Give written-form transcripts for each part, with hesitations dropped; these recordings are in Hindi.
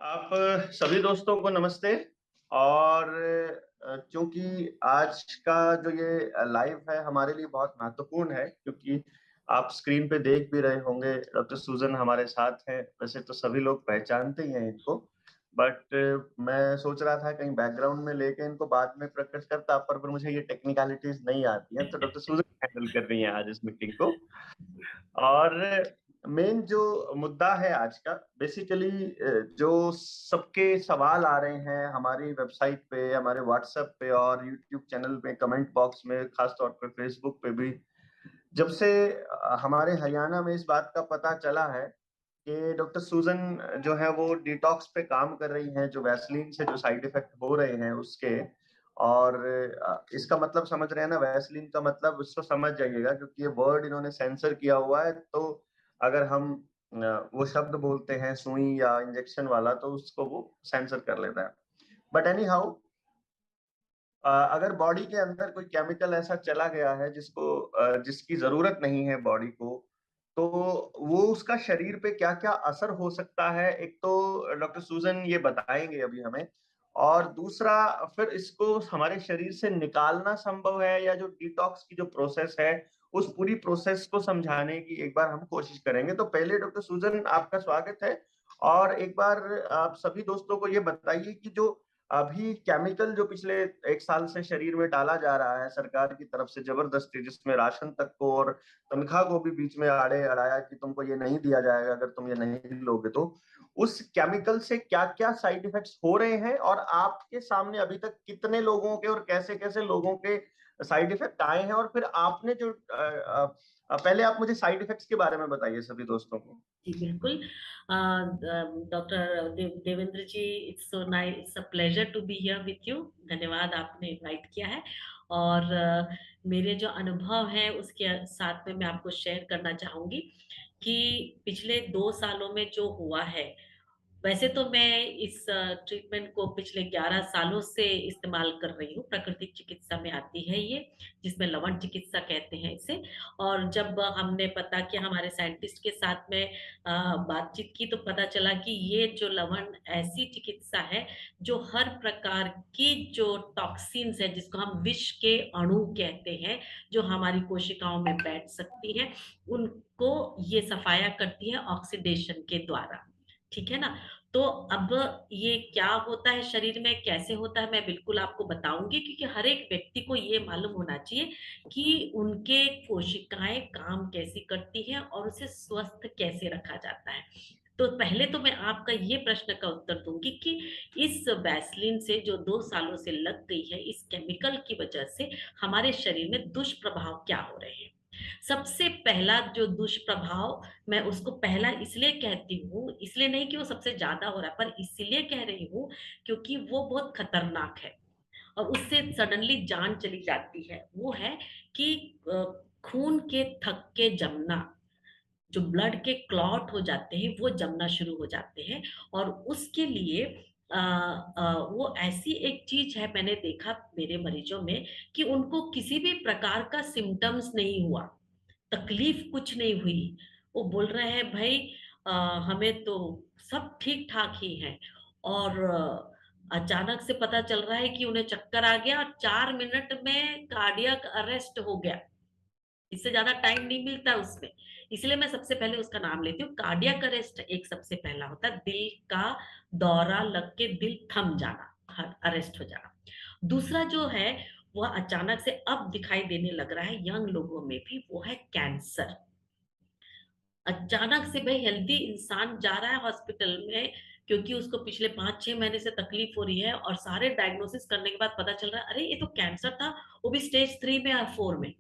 आप सभी दोस्तों को नमस्ते। और क्योंकि आज का जो ये लाइव है हमारे लिए बहुत महत्वपूर्ण है, क्योंकि आप स्क्रीन पे देख भी रहे होंगे डॉक्टर सूजन हमारे साथ हैं। वैसे तो सभी लोग पहचानते ही हैं इनको, बट मैं सोच रहा था कहीं बैकग्राउंड में लेके इनको बाद में प्रकट करता, पर मुझे ये टेक्निकलिटीज नहीं आती हैं, तो डॉक्टर सूजन हैंडल कर रही हैं आज इस मीटिंग को। और मेन जो मुद्दा है आज का, बेसिकली जो सबके सवाल आ रहे हैं हमारी वेबसाइट पे, हमारे व्हाट्सएप पे और यूट्यूब चैनल पे, कमेंट बॉक्स में, खास तौर पे फेसबुक पे भी, जब से हमारे हरियाणा में इस बात का पता चला है कि डॉक्टर सूजन जो है वो डिटॉक्स पे काम कर रही हैं, जो वैसलीन से जो साइड इफेक्ट हो रहे हैं उसके। और इसका मतलब समझ रहे हैं ना, वैसलीन का मतलब उसको समझ जाइएगा, क्योंकि ये वर्ड इन्होंने सेंसर किया हुआ है। तो अगर हम वो शब्द बोलते हैं सुई या इंजेक्शन वाला, तो उसको वो सेंसर कर लेता है। बट एनी हाउ, अगर बॉडी के अंदर कोई केमिकल ऐसा चला गया है जिसकी जरूरत नहीं है बॉडी को, तो वो उसका शरीर पे क्या-क्या असर हो सकता है, एक तो डॉक्टर सूजन ये बताएंगे अभी हमें। और दूसरा, फिर इसको हमारे शरीर से निकालना संभव है या जो डिटॉक्स की जो प्रोसेस है, उस पूरी प्रोसेस को समझाने की एक बार हम कोशिश करेंगे। तो पहले डॉक्टर सूजन, आपका स्वागत है। और एक बार आप सभी दोस्तों को ये बताइए कि जो अभी केमिकल जो पिछले 1 साल से शरीर में डाला जा रहा है सरकार की तरफ से जबरदस्ती, जिसमें राशन तक को और तनख्वाह को भी बीच में आड़े अड़ाया कि तुमको ये नहीं दिया जाएगा अगर तुम ये नहीं लोगे तो। उस केमिकल से क्या-क्या साइड इफेक्ट्स हो रहे हैं और आपके सामने अभी तक कितने लोगों के और कैसे-कैसे लोगों के साइड इफेक्ट आए हैं, और फिर आपने जो पहले आप मुझे साइड इफेक्ट्स के बारे में बताइए सभी दोस्तों को। जी, बिल्कुल। Doctor Devendra ji, it's so nice, it's a pleasure to be here with you. धन्यवाद, आपने इनवाइट किया है। और मेरे जो अनुभव हैं उसके साथ में मैं आपको शेयर करना चाहूँगी कि पिछले 2 सालों में जो हुआ है, वैसे तो मैं इस ट्रीटमेंट को पिछले 11 सालों से इस्तेमाल कर रही हूँ। प्राकृतिक चिकित्सा में आती है ये, जिसमें लवण चिकित्सा कहते हैं इसे। और जब हमने पता किया हमारे साइंटिस्ट के साथ में बातचीत की, तो पता चला कि ये जो लवण ऐसी चिकित्सा है, जो हर प्रकार की जो टॉक्सिन्स है, जिसको हम विष के अणु कहते हैं, जो हमारी कोशिकाओं में बैठ सकती हैं, उनको ये सफाया करती है ऑक्सीडेशन के द्वारा। ठीक है ना? तो अब ये क्या होता है शरीर में, कैसे होता है, मैं बिल्कुल आपको बताऊँगी, क्योंकि हर एक व्यक्ति को ये मालूम होना चाहिए कि उनके कोशिकाएँ काम कैसे करती हैं और उसे स्वस्थ कैसे रखा जाता है। तो पहले तो मैं आपका ये प्रश्न का उत्तर दूँगी कि इस वैसलीन से जो 2 सालों से लग गई है, इस केमिकल की वजह से हमारे शरीर में दुष्प्रभाव क्या हो रहे हैं। सबसे पहला जो दुष्प्रभाव, मैं उसको पहला इसलिए कहती हूँ, इसलिए नहीं कि वो सबसे ज़्यादा हो रहा है, पर इसलिए कह रही हूँ क्योंकि वो बहुत खतरनाक है और उससे सडनली जान चली जाती है। वो है कि अ, खून के थक्के जमना, जो ब्लड के क्लॉट हो जाते हैं, वो जमना शुरू हो जाते हैं। और उसके लिए वो ऐसी एक चीज़ है, मैंने देखा मेरे मरीजों में कि उनको किसी भी प्रकार का सिम्पटम्स नहीं हुआ। तकलीफ कुछ नहीं हुई। वो बोल रहे हैं भई अ, हमें तो सब ठीक-ठाक ही है। और अचानक से पता चल रहा है कि उन्हें चक्कर आ गया और 4 मिनट में कार्डियक अरेस्ट हो गया। इससे ज़्यादा टाइम नहीं मिलता उसमें। इसलिए मैं सबसे पहले उसका नाम लेती हूँ। कार्डियक अरेस्ट एक सबसे पहला होता है, दिल का दौरा लग के दिल थम जाना, ह अरेस्ट हो जाना। दूसरा जो है, वह अचानक से अब दिखाई देने लग रहा है यंग लोगों में भी, वो है कैंसर। अचानक से भई हेल्दी इंसान जा रहा है हॉस्पिटल में, क्योंकि उसको पिछले 5-6 महीने से तकलीफ हो रही है और सारे डायग्नोसिस करने के बाद पता चल रहा है, अरे! ये तो कैंसर था, वो भी स्टेज 3 में या 4 में।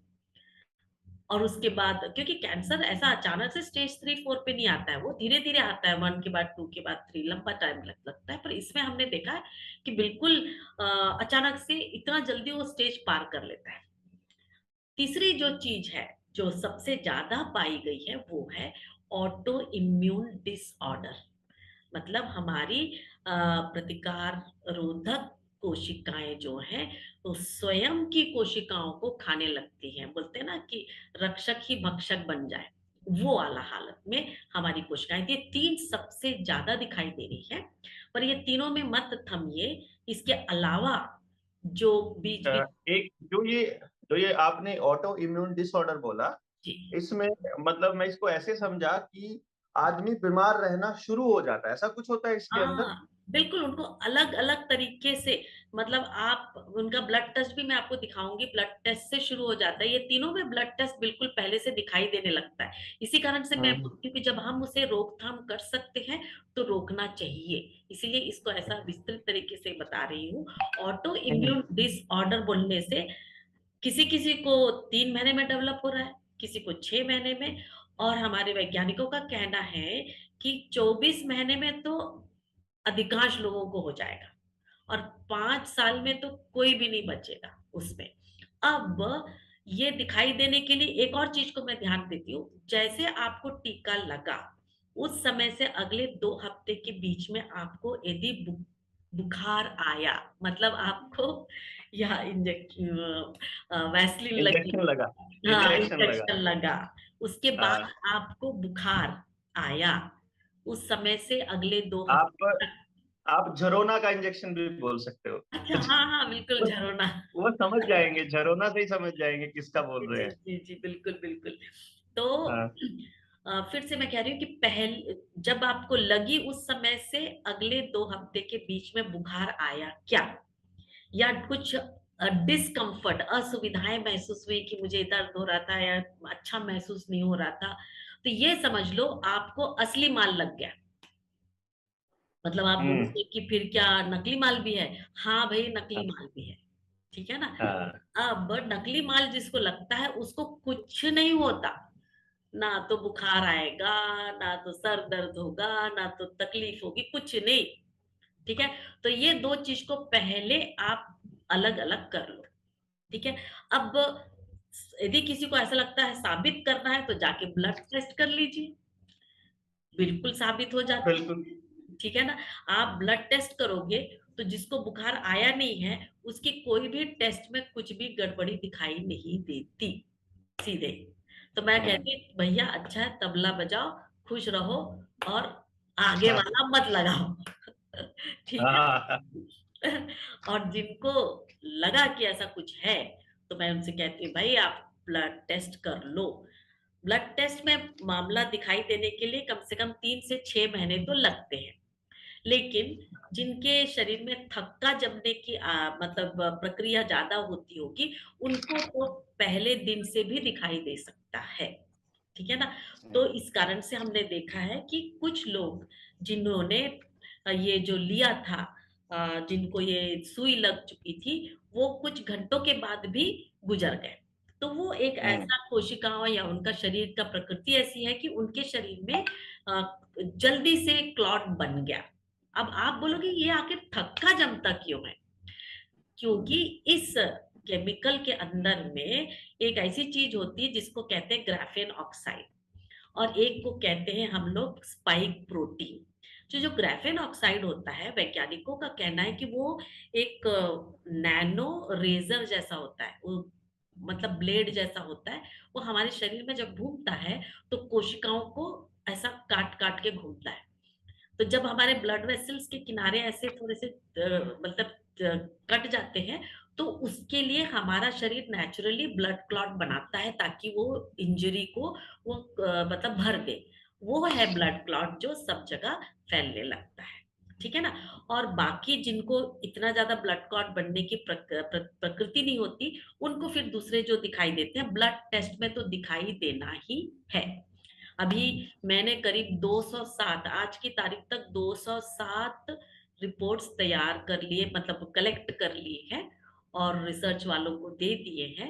और उसके बाद, क्योंकि कैंसर ऐसा अचानक से स्टेज 3-4 पे नहीं आता है, वो धीरे-धीरे आता है, 1 के बाद 2 के बाद 3, लंबा टाइम लगता है। पर इसमें हमने देखा है कि बिल्कुल अचानक से इतना जल्दी वो स्टेज पार कर लेता है। तीसरी जो चीज़ है, जो सबसे ज़्यादा पाई गई है, वो है ऑटो इम्यून डिसऑर्डर। मतलब हमारी प्रतिकार रोधक कोशिकाएँ जो हैं, वो स्वयं की कोशिकाओं को खाने लगती हैं। बोलते हैं ना कि रक्षक ही भक्षक बन जाए, वो वाला हालत में हमारी कोशिकाएँ, ये 3 सबसे ज़्यादा दिखाई दे रही है। पर ये तीनों में मत थमिए, इसके अलावा जो बीच बीच। एक जो ये आपने ऑटो इम्यून डिसऑर्डर बोला, जी इसमें मतलब मैं इसको ऐसे समझा कि आदमी बीमार रहना शुरू हो जाता है, ऐसा कुछ होता है इसके अंदर? हाँ, बिल्कुल उनको अलग-अलग तरीके से, मतलब आप उनका ब्लड टेस्ट भी मैं आपको दिखाऊँगी, ब्लड टेस्ट से शुरू हो जाता है। ये तीनों में ब्लड टेस्ट बिल्कुल पहले से दिखाई देने लगता है। इसी कारण से मैं हम्म। बोलती हूँ कि जब हम उसे रोकथाम कर सकते हैं, तो रोकना चाहिए। इसीलिए इसको ऐसा विस्तृत तरीके से बता रही हूँ। ऑटो हम्म। इम्यून डिसऑर्डर बोलने से किसी-किसी को 3 महीने में डेवलप हो रहा है, किसी को 6 महीने में, और हमारे वैज्ञानिकों का कहना है कि 24 महीने में तो अधिकांश लोगों को हो जाएगा, और 5 साल में तो कोई भी नहीं बचेगा उसमें। अब ये दिखाई देने के लिए एक और चीज़ को मैं ध्यान देती हूँ, जैसे आपको टीका लगा, उस समय से अगले 2 हफ्ते के बीच में आपको यदि बुखार आया, मतलब आपको या वैसलीन लगी, इंजेक्शन लगा। हाँ, इंजेक्शन लगा। इंजेक्शन लगा, उसके बाद हाँ। आपको बुखार आया, उस समय से अगले 2 आप हफ्ते तक। आप झरोना का इंजेक्शन भी बोल सकते हो। अच्छा, हाँ, हाँ, बिल्कुल वो झरोना। वो समझ जाएंगे, झरोना से ही समझ जाएंगे किसका बोल रहे जी, हैं। जी, जी, बिल्कुल, बिल्कुल। तो हाँ। फिर से मैं कह रही हूँ कि जब आपको लगी उस समय से अगले 2 हफ्ते के बीच में बुखार आया क्या? या कुछ डिस्कम्फर्ट, असुविधाएँ महसूस हुई कि मुझे दर्द हो रहा था या अच्छा महसूस नहीं हो रहा था, तो ये समझ लो आपको असली माल लग गया। मतलब आप हम्म। बोलोगे कि फिर क्या नकली माल भी है? हाँ, भई नकली हाँ। माल भी है, ठीक है ना? हाँ। अब नकली माल जिसको लगता है उसको कुछ नहीं होता, ना तो बुखार आएगा, ना तो सर दर्द होगा, ना तो तकलीफ होगी, कुछ नहीं, ठीक है? तो ये 2 चीज़ को पहले आप अलग-अलग कर लो, ठीक है? अब यदि किसी को ऐसा लगता है साबित करना है तो जाके ब्लड टेस्ट कर लीजिए, बिल्कुल साबित हो जाता है, बिल्कुल। ठीक है ना? आप ब्लड टेस्ट करोगे तो जिसको बुखार आया नहीं है, उसकी कोई भी टेस्ट में कुछ भी गड़बड़ी दिखाई नहीं देती, सीधे। तो मैं हम्म। कहती भैया अच्छा है, तबला बजाओ, खुश रहो, और आगे हाँ। वाला मत लगाओ। ठीक हाँ। है? और जिनको लगा कि ऐसा कुछ है, तो मैं उनसे कहती हूँ भाई आप ब्लड टेस्ट कर लो। ब्लड टेस्ट में मामला दिखाई देने के लिए कम से कम 3 से 6 महीने तो लगते हैं। लेकिन जिनके शरीर में थक्का जमने की मतलब प्रक्रिया ज़्यादा होती होगी, उनको तो पहले दिन से भी दिखाई दे सकता है। ठीक है ना? तो इस कारण से हमने देखा है कि कुछ लोग जिन्होंने ये जो लिया था, जिनको ये सुई लग चुकी थी, वो कुछ घंटों के बाद भी गुज़र गए। तो वो एक हम्म। ऐसा कोशिकाओं या उनका शरीर का प्रकृति ऐसी है कि उनके शरीर में जल्दी से क्लॉट बन गया। अब आप बोलोगे ये आखिर थक्का जमता क्यों है? क्योंकि इस केमिकल के अंदर में एक ऐसी चीज होती है जिसको कहते हैं ग्राफेन ऑक्साइड, और एक को कहते हैं हम लोग स्पाइक प्रोटीन। जो ग्राफेन ऑक्साइड होता है, वैज्ञानिकों का कहना है कि वो एक नैनो रेजर जैसा होता है, वो मतलब ब्लेड जैसा होता है। वो हमारे शरीर में जब घूमता है तो कोशिकाओं को ऐसा काट काट के घूमता है। तो जब हमारे ब्लड वेसल्स के किनारे ऐसे थोड़े से मतलब कट जाते हैं, तो उसके लिए हमारा शरीर नेचुरली ब्लड क्लॉट बनाता है ताकि वो इंजरी को वो मतलब भर दे। वो है ब्लड क्लॉट जो सब जगह फैलने लगता है, ठीक है ना? और बाकी जिनको इतना ज्यादा ब्लड क्लॉट बनने की प्रकृति नहीं होती, उनको फिर दूसरे जो दिखाई देते हैं ब्लड टेस्ट में तो दिखाई देना ही है। अभी मैंने करीब 207, आज की तारीख तक 207 रिपोर्ट्स तैयार कर लिए, मतलब कलेक्ट कर लिए हैं, और रिसर्च वालों को दे दिए हैं।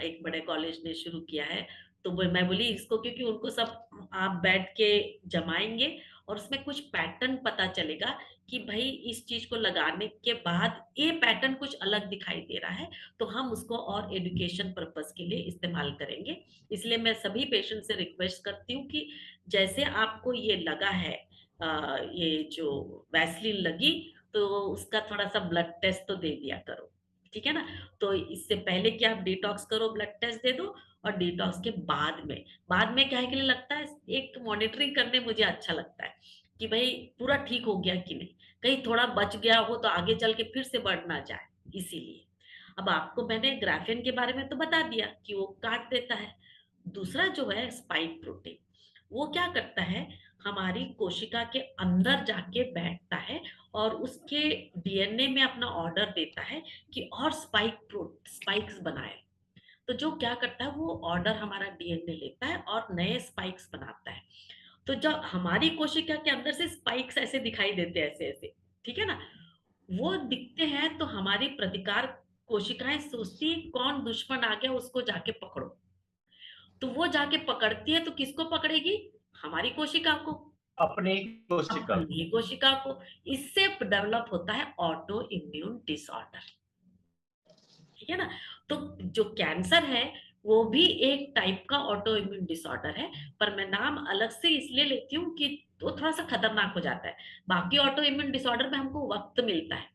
एक बड़े कॉलेज ने शुरू किया है, तो मैं बोली इसको, क्योंकि उनको सब आप बैठ के जमाएंगे और उसमें कुछ पैटर्न पता चलेगा कि भाई इस चीज को लगाने के बाद ये पैटर्न कुछ अलग दिखाई दे रहा है, तो हम उसको और एजुकेशन पर्पस के लिए इस्तेमाल करेंगे। इसलिए मैं सभी पेशेंट से रिक्वेस्ट करती हूँ कि जैसे आपको ये लगा है, ये जो वैसलीन लगी, तो उसका थोड़ा सा ब्लड टेस्ट तो दे दिया करो, ठीक है ना? तो इससे पहले कि आप डिटॉक्स करो, ब्लड टेस्ट दे दो, और डिटॉक्स के बाद में क्या है के लिए लगता है, एक मॉनिटरिंग करने मुझे अच्छा लगता है कि भाई पूरा ठीक हो गया कि नहीं, कहीं थोड़ा बच गया हो तो आगे चल के फिर से बढ़ ना जाए, इसीलिए। अब आपको मैंने ग्राफेन के बारे में तो बता दिया कि वो काट देता है। दूसरा जो है स्पाइक प्रोटीन, वो क्या करता है, हमारी कोशिका के अंदर जाके बैठता है और उसके डीएनए में अपना ऑर्डर देता है कि और स्पाइक्स बनाए। तो जो क्या करता है, वो ऑर्डर हमारा डीएनए लेता है और नए स्पाइक्स बनाता है। तो जब हमारी कोशिका के अंदर से स्पाइक्स ऐसे दिखाई देते हैं, ऐसे ऐसे, ठीक है ना, वो दिखते हैं तो हमारी प्रतिकार कोशिकाएं सोचती है कौन दुश्मन आ गया उसको जाके पकड़ो। तो वो जाके पकड़ती है तो किसको पकड़ेगी, हमारी कोशिका को, अपनी कोशिका अपनी को। कोशिका को। इससे डेवलप होता है ऑटो इम्यून डिसऑर्डर, ठीक है ना। तो जो कैंसर है वो भी एक टाइप का ऑटो इम्यून डिसऑर्डर है, पर मैं नाम अलग से इसलिए लेती हूँ कि वो थोड़ा सा खतरनाक हो जाता है। बाकी ऑटो इम्यून डिसऑर्डर में हमको वक्त मिलता है,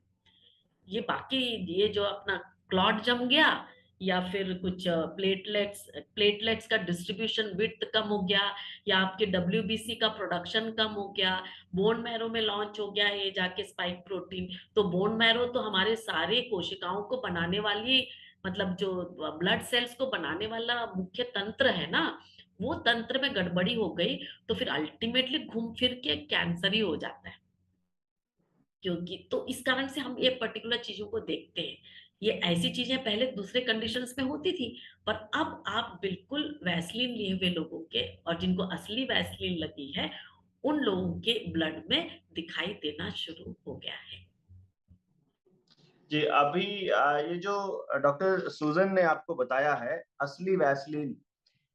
ये बाकी, ये जो अपना क्लॉट जम गया या फिर कुछ प्लेटलेट्स का डिस्ट्रीब्यूशन विड्थ कम हो गया, या आपके डब्ल्यूबीसी का प्रोडक्शन कम हो गया, बोन मैरो में लॉन्च हो गया ये जाके स्पाइक प्रोटीन। तो बोन मैरो तो हमारे सारे कोशिकाओं को बनाने वाली, मतलब जो ब्लड सेल्स को बनाने वाला मुख्य तंत्र है ना, वो तंत्र में गड़बड़ी हो गई तो फिर अल्टीमेटली घूम फिर के कैंसर ही हो जाता है। क्योंकि तो इस कारण से हम ये पर्टिकुलर चीजों को देखते हैं। ये ऐसी चीजें पहले दूसरे कंडीशंस में होती थी, पर अब आप बिल्कुल वैसलीन लिए हुए लोगों के, और जिनको असली वैसलीन लगी है, उन लोगों के ब्लड में दिखाई देना शुरू हो गया है। जी, अभी ये जो डॉक्टर सुजन ने आपको बताया है असली वैसलीन,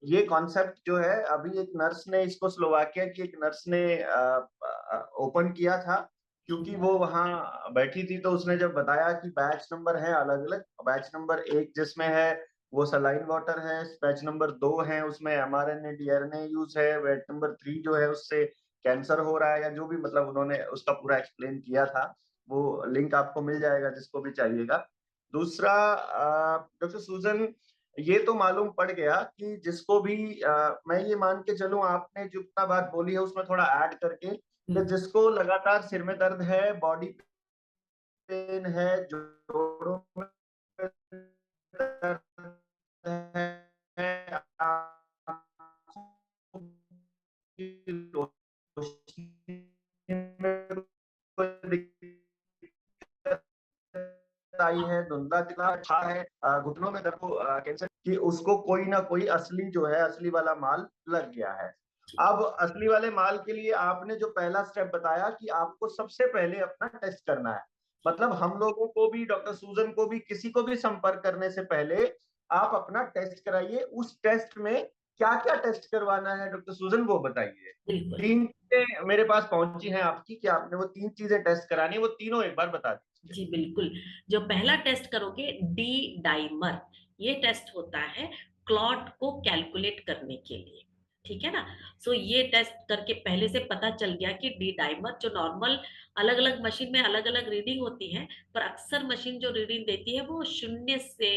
ये कॉन्सेप्ट जो है अभी एक नर्स ने इसको स्लोवाकिया की एक नर्स ने ओपन किया था, क्योंकि वो वहाँ बैठी थी तो उसने जब बताया कि बैच नंबर है अलग-अलग, बैच नंबर 1 जिसमें है वो सलाइन वाटर है, बैच नंबर 2 है उसमें एमआरएनए, डीआरएनए यूज़ है, बैच नंबर 3 जो है उससे कैंसर हो रहा है या जो भी मतलब उन्होंने उसका पूरा एक्सप्लेन किया था, वो लिंक आपको मिल जाएगा जिसको भी चाहिएगा। दूसरा डॉक्टर सुजन, ये तो मालूम पड़ गया कि जिसको भी मैं ये मान के चलूँ आपने जितना बात बोली है उसमें थोड़ा ऐड करके कि हम्म। जिसको लगातार सिर में दर्द है, बॉडी पेन है, जोड़ों में दर्द है, आँखों की रोशनी में कोई दिक्कत आई है, धुंधला दिखना अच्छा है, घुटनों में दर्द हो, कैंसर की, उसको कोई ना कोई असली जो है असली वाला माल लग गया है। अब असली वाले माल के लिए आपने जो पहला स्टेप बताया कि आपको सबसे पहले अपना टेस्ट करना है। मतलब हम लोगों को भी, डॉक्टर सुजन को भी, किसी को भी संपर्क करने से पहले आप अपना टेस्ट कराइए। उस टेस्ट में क्या-क्या टेस्ट करवाना है डॉक्टर सुजन वो बताइए। बिल्कुल। 3 चीज़ें मेरे पास पहुँची हैं आपकी कि आपने वो 3 चीज़ें टेस्ट करानी है, वो तीनों एक बार बता दीजिए। जी बिल्कुल। जो पहला टेस्ट करोगे, डी डाइमर, ये टेस्ट होता है क्लॉट को कैलकुलेट करने के लिए, ठीक है ना। सो ये टेस्ट करके पहले से पता चल गया कि डी डाइमर जो नॉर्मल, अलग अलग मशीन में अलग अलग रीडिंग होती है, पर अक्सर मशीन जो रीडिंग देती है वो शून्य से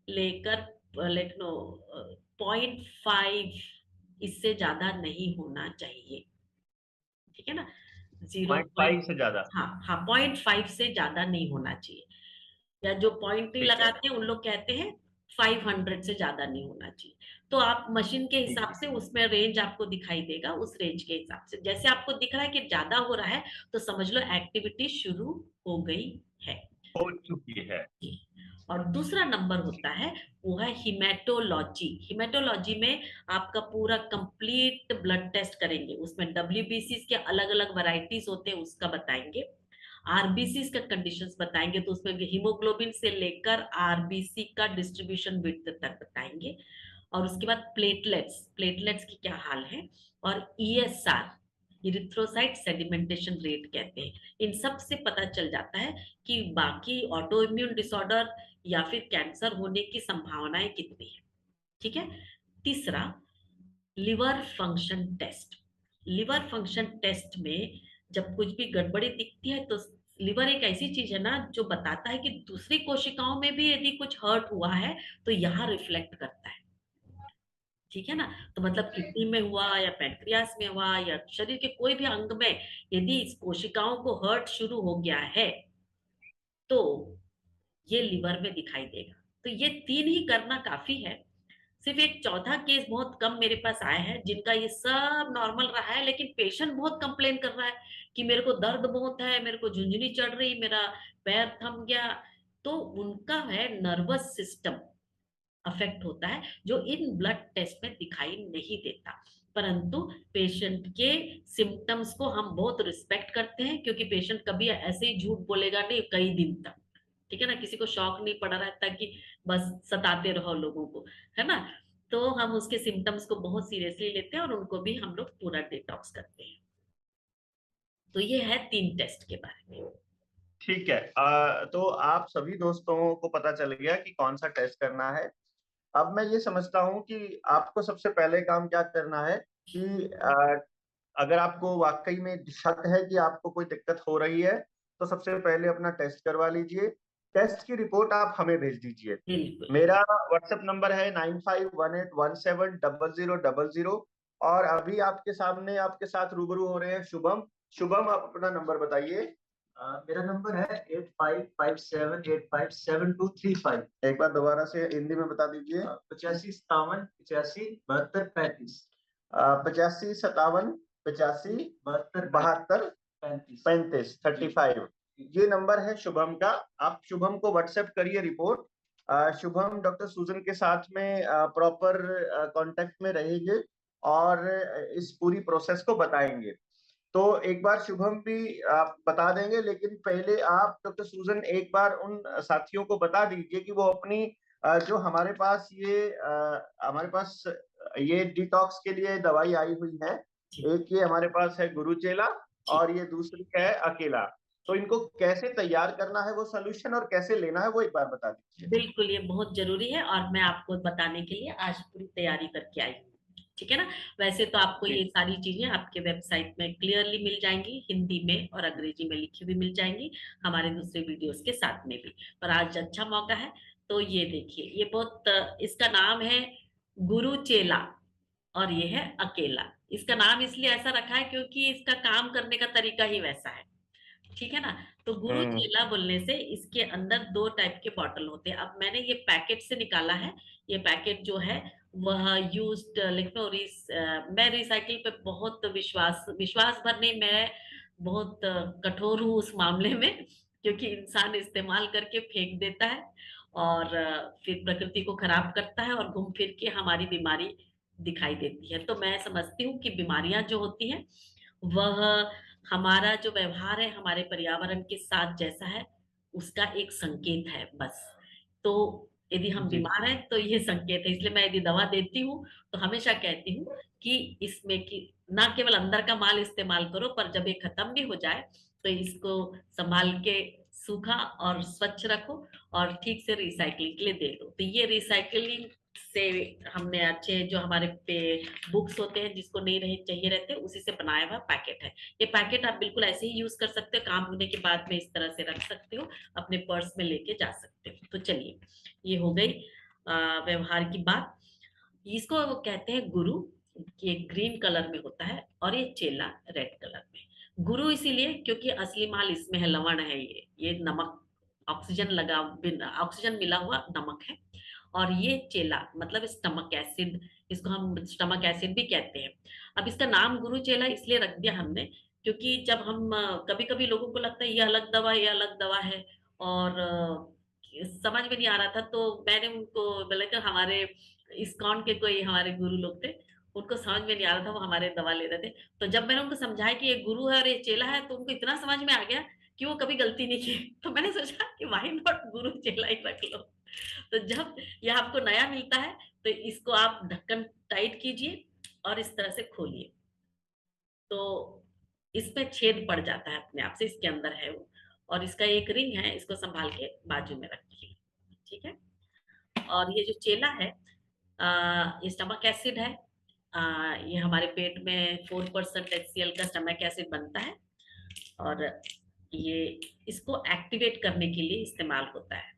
लेकर लेखनो 0.5, इससे ज्यादा नहीं होना चाहिए, ठीक है ना। जीरो 0.5 पॉइंट, से ज़्यादा, हाँ हाँ, 0.5 से ज्यादा नहीं होना चाहिए। या जो पॉइंट नहीं ठीक है, लगाते हैं उन लोग कहते हैं 500 से ज्यादा नहीं होना चाहिए। तो आप मशीन के ठीक हिसाब है, से उसमें रेंज आपको दिखाई देगा, उस रेंज के हिसाब से जैसे आपको दिख रहा है कि ज्यादा हो रहा है तो समझ लो एक्टिविटी शुरू हो गई है। हो चुकी है। और दूसरा नंबर होता है, वो है हिमेटोलॉजी। हिमेटोलॉजी में आपका पूरा कंप्लीट ब्लड टेस्ट करेंगे, उसमें डब्ल्यूबीसी के अलग अलग वैरायटीज होते हैं उसका बताएंगे, आरबीसी का कंडीशंस बताएंगे, तो उसमें हीमोग्लोबिन से लेकर आरबीसी का डिस्ट्रीब्यूशन विड्थ तक बताएंगे। और उसके बाद प्लेटलेट्स, प्लेटलेट्स की क्या हाल है, और ईएसआर, इरिथ्रोसाइट सेडिमेंटेशन रेट कहते हैं। इन सब से पता चल जाता है कि बाकी ऑटो इम्यून डिसऑर्डर या फिर कैंसर होने की संभावनाएं कितनी है, ठीक है। तीसरा, liver function test. Liver function test में जब कुछ भी गड़बड़ी दिखती है तो लिवर एक ऐसी चीज है ना जो बताता है कि दूसरी कोशिकाओं में भी यदि कुछ हर्ट हुआ है तो यहाँ रिफ्लेक्ट करता है, ठीक है ना। तो मतलब किडनी में हुआ या पैंक्रियास में हुआ या शरीर के कोई भी अंग में यदि इस कोशिकाओं को हर्ट शुरू हो गया है तो ये लिवर में दिखाई देगा। तो ये 3 ही करना काफी है। सिर्फ एक चौथा केस बहुत कम मेरे पास आया है जिनका ये सब नॉर्मल रहा है, लेकिन पेशेंट बहुत कंप्लेन कर रहा है कि मेरे को दर्द बहुत है, मेरे को झुंझुनी चढ़ रही, मेरा पैर थम गया। तो उनका है नर्वस सिस्टम अफेक्ट होता है, जो इन ब्लड टेस्ट में दिखाई नहीं देता। परंतु पेशेंट के सिम्टम्स को हम बहुत रिस्पेक्ट करते हैं, क्योंकि पेशेंट कभी ऐसे ही झूठ बोलेगा नहीं कई दिन तक। ठीक है ना, किसी को शौक नहीं पड़ा रहता कि बस सताते रहो लोगों को, है ना। तो हम उसके सिम्टम्स को बहुत सीरियसली लेते हैं और उनको भी हम लोग पूरा डिटॉक्स करते हैं। तो ये है 3 टेस्ट के बारे में। ठीक है। तो आप सभी दोस्तों को पता चल गया कि कौन सा टेस्ट करना है। अब मैं ये समझता हूँ कि आपको सबसे पहले काम क्या करना है कि अगर आपको वाकई में शक है कि आपको कोई दिक्कत हो रही है, तो सबसे पहले अपना टेस्ट करवा लीजिए। टेस्ट की रिपोर्ट आप हमें भेज दीजिए। बिल्कुल। मेरा व्हाट्सएप नंबर है 9518170000 और अभी आपके सामने आपके साथ रूबरू हो रहे हैं शुभम। शुभम, आप अपना नंबर बताइए। मेरा नंबर है 8557857235। एक बार दोबारा से हिंदी में बता दीजिए। 8557857235। 8557857235 35। ये नंबर है शुभम का। आप शुभम को व्हाट्सएप करिए रिपोर्ट। शुभम डॉक्टर सूजन के साथ में प्रॉपर कांटेक्ट में रहेंगे और इस पूरी प्रोसेस को बताएंगे। तो एक बार शुभम भी आप बता देंगे, लेकिन पहले आप डॉक्टर सूजन एक बार उन साथियों को बता दीजिए कि वो अपनी जो हमारे पास ये डिटॉक्स के लिए दवाई आई हुई है। एक ये हमारे पास है गुरुचेला और ये दूसरी है अकेला। तो इनको कैसे तैयार करना है वो सोल्यूशन और कैसे लेना है वो एक बार बता दीजिए। बिल्कुल, ये बहुत जरूरी है और मैं आपको बताने के लिए आज पूरी तैयारी करके आई हूँ। ठीक है ना। वैसे तो आपको जी। ये सारी चीजें आपके वेबसाइट में क्लियरली मिल जाएंगी, हिंदी में और अंग्रेजी में लिखी हुई मिल जाएंगी, हमारे दूसरे वीडियोस के साथ में भी। पर आज अच्छा मौका है, तो ये देखिए, ये बहुत इसका नाम है गुरु चेला और ये है अकेला। इसका नाम इसलिए ऐसा रखा है क्योंकि इसका काम करने का तरीका ही वैसा है। ठीक है ना। तो गुरु हम्म। चेला बोलने से इसके अंदर 2 टाइप के बॉटल होते हैं। अब मैंने ये पैकेट से निकाला है। ये पैकेट जो है वह यूज्ड मैं रिसाइकिल पे बहुत विश्वास भर नहीं, मैं बहुत कठोर हूँ उस मामले में, क्योंकि इंसान इस्तेमाल करके फेंक देता है और फिर प्रकृति को खराब करता है और घूम फिर के हमारी बीमारी दिखाई देती है। तो मैं समझती हूँ कि बीमारियां जो होती हैं वह हमारा जो व्यवहार है हमारे पर्यावरण के साथ जैसा है, उसका एक संकेत है बस। तो यदि हम जी। बीमार हैं तो ये संकेत है। इसलिए मैं यदि दवा देती हूँ तो हमेशा कहती हूँ कि इसमें कि ना केवल अंदर का माल इस्तेमाल करो, पर जब ये खत्म भी हो जाए तो इसको संभाल के सूखा और स्वच्छ रखो और ठीक से रिसाइकलिंग के लिए दे दो। तो ये रिसाइकलिंग से हमने अच्छे जो हमारे पे बुक्स होते हैं जिसको नहीं रहे चाहिए रहते, उसी से बनाया हुआ पैकेट है। ये पैकेट आप बिल्कुल ऐसे ही यूज कर सकते हो, काम होने के बाद में इस तरह से रख सकते हो, अपने पर्स में लेके जा सकते हो। तो चलिए, ये हो गई व्यवहार की बात। इसको वो कहते हैं गुरु। ये ग्रीन कलर में होता है और ये चेला रेड कलर में। गुरु इसीलिए क्योंकि असली माल इसमें है, लवण है, ये नमक, ऑक्सीजन लगा, बिना ऑक्सीजन मिला हुआ नमक है। और ये चेला मतलब स्टमक एसिड, इसको हम स्टमक एसिड भी कहते हैं। अब इसका नाम गुरु चेला इसलिए रख दिया हमने क्योंकि जब हम कभी कभी लोगों को लगता है ये अलग दवा है, ये अलग दवा है, और समझ में नहीं आ रहा था, तो मैंने उनको बोला कि हमारे इस्कॉन के कोई हमारे गुरु लोग थे, उनको समझ में नहीं आ रहा था, वो हमारे दवा ले रहे थे। तो जब मैंने उनको समझाया कि ये गुरु है और ये चेला है, तो उनको इतना समझ में आ गया कि वो कभी गलती नहीं की। तो मैंने सोचा कि व्हाई नॉट गुरु चेला ही रख लो। तो जब ये आपको नया मिलता है तो इसको आप ढक्कन टाइट कीजिए और इस तरह से खोलिए, तो इसमें छेद पड़ जाता है अपने आप से, इसके अंदर है वो। और इसका एक रिंग है, इसको संभाल के बाजू में रखिए। ठीक है। और ये जो चेला है, ये स्टमक एसिड है। ये हमारे पेट में 4% HCl का स्टमक एसिड बनता है और ये इसको एक्टिवेट करने के लिए इस्तेमाल होता है।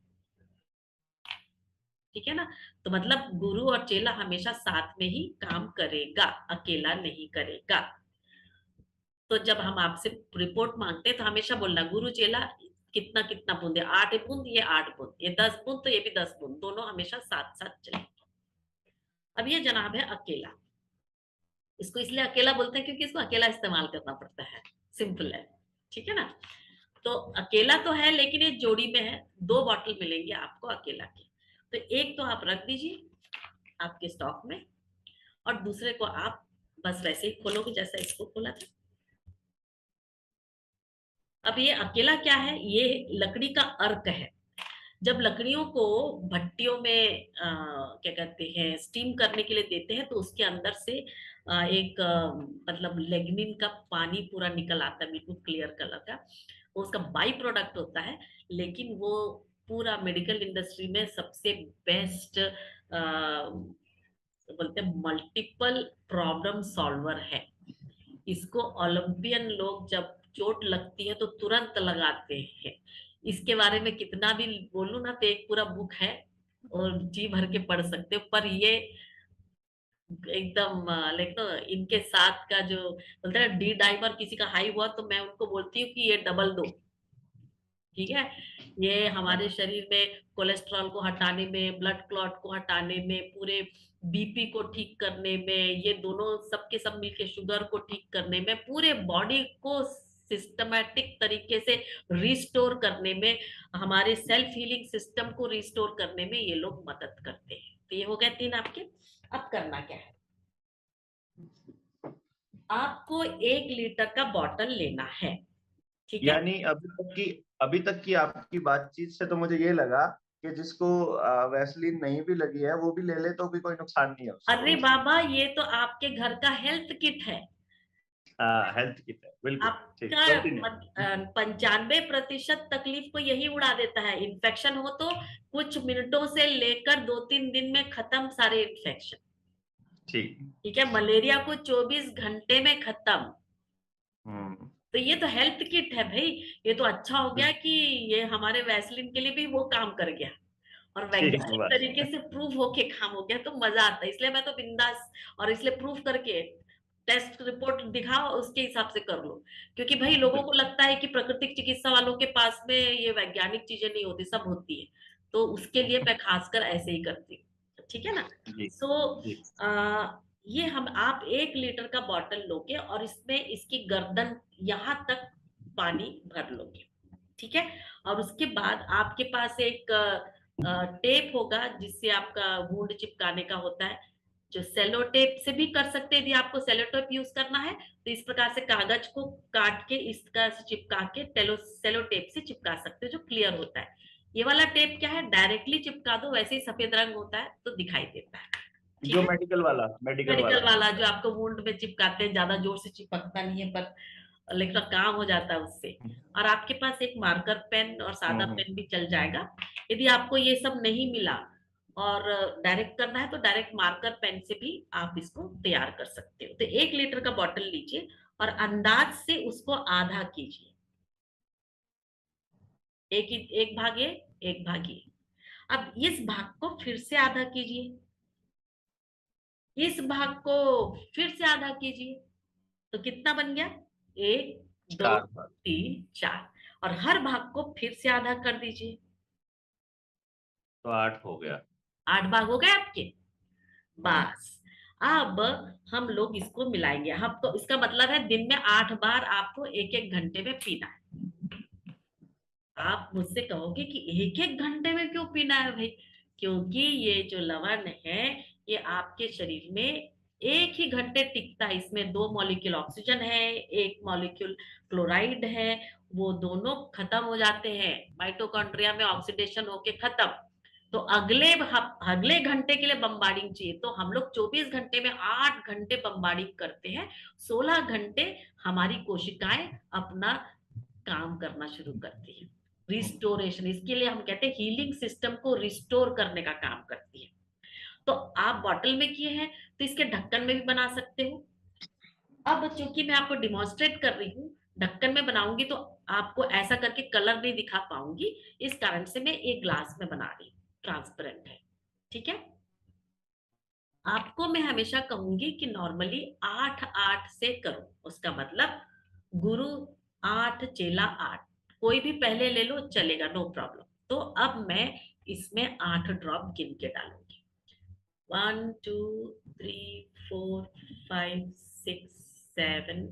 ठीक है ना। तो मतलब गुरु और चेला हमेशा साथ में ही काम करेगा, अकेला नहीं करेगा। तो जब हम आपसे रिपोर्ट मांगते हैं तो हमेशा बोलना गुरु चेला कितना कितना बूंद है, 8 बूंद, ये 8 बूंद, ये 10 बूंद, तो ये भी 10 बूंद, दोनों हमेशा साथ साथ चले। अब ये जनाब है अकेला। इसको इसलिए अकेला बोलते हैं क्योंकि इसको अकेला इस्तेमाल करना पड़ता है, सिंपल है, ठीक है ना। तो अकेला तो है, लेकिन ये जोड़ी में है, 2 बॉटल मिलेंगे आपको अकेला के। तो एक तो आप रख दीजिए आपके स्टॉक में, और दूसरे को आप बस वैसे ही खोलोगे जैसा इसको खोला था। अब ये अकेला क्या है, ये लकड़ी का अर्क है। जब लकड़ियों को भट्टियों में क्या कहते हैं स्टीम करने के लिए देते हैं, तो उसके अंदर से एक मतलब लेग्निन का पानी पूरा निकल आता है, बिल्कुल क्लियर कलर का, वो उसका बाई प्रोडक्ट होता है। लेकिन वो पूरा मेडिकल इंडस्ट्री में सबसे बेस्ट बोलते हैं मल्टीपल प्रॉब्लम सॉल्वर है। इसको ओलंपियन लोग जब चोट लगती है तो तुरंत लगाते हैं। इसके बारे में कितना भी बोलूं ना तो एक पूरा बुक है और जी भर के पढ़ सकते हो, पर ये एकदम लाइक तो इनके साथ का जो बोलते हैं डी डाइमर किसी का हाई हुआ तो मैं उनको बोलती हूँ कि ये डबल दो, ठीक है। ये हमारे शरीर में कोलेस्ट्रॉल को हटाने में, ब्लड क्लॉट को हटाने में, पूरे बीपी को ठीक करने में, ये दोनों सबके सब मिलके शुगर को ठीक करने में, पूरे बॉडी को सिस्टमैटिक तरीके से रिस्टोर करने में, हमारे सेल्फ हीलिंग सिस्टम को रिस्टोर करने में ये लोग मदद करते हैं। तो ये हो गए 3 आपके। अब करना क्या है, आपको 1 लीटर का बॉटल लेना है, ठीक है। यानी अभी तक की आपकी बातचीत से तो मुझे ये लगा कि जिसको वैसलीन नहीं भी लगी है वो भी ले ले तो भी कोई नुकसान नहीं है अरे उसको। बाबा, ये तो आपके घर का हेल्थ किट है। हेल्थ किट है, बिल्कुल ठीक। आपका कंटिन्यू। 95% तकलीफ को यही उड़ा देता है। इन्फेक्शन हो तो कुछ मिनटों से लेकर 2-3 दिन में खत्म सारे इन्फेक्शन, ठीक। ठीक है। मलेरिया को 24 घंटे में खत्म। हम्म। तो ये तो हेल्थ किट है भाई। ये तो अच्छा हो गया कि ये हमारे वैसलीन के लिए भी वो काम कर गया, और ठीक वैज्ञानिक बात। तरीके से प्रूव होके काम हो गया, तो मजा आता है। इसलिए मैं तो बिंदास, और इसलिए प्रूव करके टेस्ट रिपोर्ट दिखाओ, उसके हिसाब से कर लो। क्योंकि भाई लोगों को लगता है कि प्राकृतिक चिकित्सा वालों के पास में ये वैज्ञानिक चीजें नहीं होती, सब होती है। तो उसके लिए मैं खासकर ऐसे ही करती हूँ, ठीक है ना। जी सो जी। ये हम आप 1 लीटर का बॉटल लोगे और इसमें इसकी गर्दन यहाँ तक पानी भर लोगे, ठीक है। और उसके बाद आपके पास एक टेप होगा जिससे आपका वुंड चिपकाने का होता है, जो सेलो टेप से भी कर सकते हैं। यदि आपको सेलो टेप यूज करना है तो इस प्रकार से कागज को काट के इसका चिपका के सेलो टेप से चिपका सकते हो, जो क्लियर होता है। ये वाला टेप क्या है, डायरेक्टली चिपका दो, वैसे ही सफेद रंग होता है तो दिखाई देता है, ठीक जो है। मेडिकल मेडिकल वाला। वाला जो आपको वुंड में चिपकाते हैं, ज्यादा जोर से चिपकता नहीं है, पर लेकिन काम हो जाता है उससे। और आपके पास एक मार्कर पेन और सादा हम्म। पेन भी चल जाएगा। यदि आपको ये सब नहीं मिला और डायरेक्ट करना है तो डायरेक्ट मार्कर पेन से भी आप इसको तैयार कर सकते हो। तो 1 लीटर का बॉटल लीजिए और अंदाज से उसको आधा कीजिए, एक भाग ये, एक भाग ये। अब इस भाग को फिर से आधा कीजिए, इस भाग को फिर से आधा कीजिए। तो कितना बन गया, 1 2 4 बार। 3 4। और हर भाग को फिर से आधा कर दीजिए। तो 8 हो गया। 8 भाग हो गए आपके। हम्म। बस अब हम लोग इसको मिलाएंगे। आपको इसका मतलब है दिन में 8 बार आपको 1-1 घंटे में पीना है। आप मुझसे कहोगे कि 1-1 घंटे में क्यों पीना है भाई? क्योंकि ये जो लवण है ये आपके शरीर में 1 ही घंटे टिकता है। इसमें 2 मॉलिक्यूल ऑक्सीजन है, 1 मॉलिक्यूल क्लोराइड है। वो दोनों खत्म हो जाते हैं माइटोकॉन्ड्रिया में, ऑक्सीडेशन होके खत्म। तो अगले घंटे के लिए बम्बार्डिंग चाहिए। तो हम लोग 24 घंटे में 8 घंटे बम्बार्डिंग करते हैं। 16 घंटे हमारी कोशिकाएं अपना काम करना शुरू करती है। रिस्टोरेशन, इसके लिए हम कहते हैं हीलिंग सिस्टम को रिस्टोर करने का काम करती है। तो आप बॉटल में किए हैं तो इसके ढक्कन में भी बना सकते हो। अब चूंकि मैं आपको डिमॉन्स्ट्रेट कर रही हूँ, ढक्कन में बनाऊंगी तो आपको ऐसा करके कलर नहीं दिखा पाऊंगी, इस कारण से मैं एक ग्लास में बना रही हूँ, ट्रांसपेरेंट है। ठीक है। आपको मैं हमेशा कहूंगी कि नॉर्मली 8-8 से करो, उसका मतलब गुरु 8 चेला 8, कोई भी पहले ले लो चलेगा, नो प्रॉब्लम। तो अब मैं इसमें 8 ड्रॉप गिन के डालूंगी। 1 2 3 4 5 6 7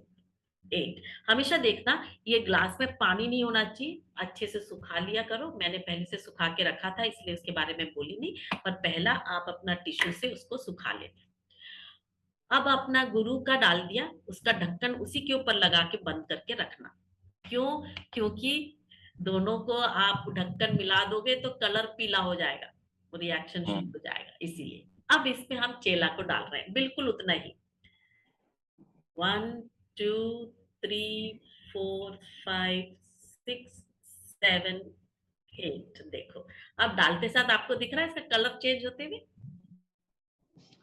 8। हमेशा देखना ये ग्लास में पानी नहीं होना चाहिए, अच्छे से सुखा लिया करो। मैंने पहले से सुखा के रखा था इसलिए उसके बारे में बोली नहीं, पर पहला आप अपना टिश्यू से उसको सुखा लेना। अब अपना गुरु का डाल दिया, उसका ढक्कन उसी के ऊपर लगा के बंद करके रखना। क्यों? क्योंकि दोनों को आप ढक्कन मिला दोगे तो कलर पीला हो जाएगा, रिएक्शन शुरू हो जाएगा, इसीलिए। अब इसमें हम चेला को डाल रहे हैं, बिल्कुल उतना ही। 1 2 3 4 5 6 7 8। देखो अब डालते साथ आपको दिख रहा है इसका कलर चेंज होते हुए,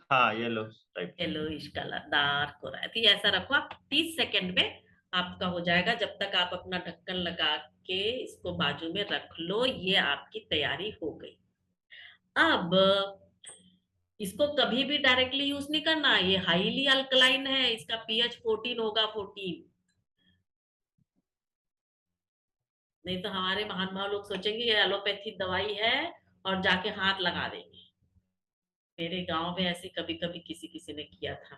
हाँ yellow type. Yellowish colour dark हो रहा है। तो ये ऐसा रखो आप, 30 सेकंड में आपका हो जाएगा। जब तक आप अपना ढक्कन लगा के इसको बाजू में रख लो, ये आपकी तैयारी हो गई। अब इसको कभी भी डायरेक्टली यूज नहीं करना, ये हाईली अल्कलाइन है, इसका पीएच 14 होगा, 14। नहीं तो हमारे महान भाव लोग सोचेंगे ये एलोपैथी दवाई है और जाके हाथ लगा देंगे। मेरे गांव में ऐसे कभी कभी किसी किसी ने किया था।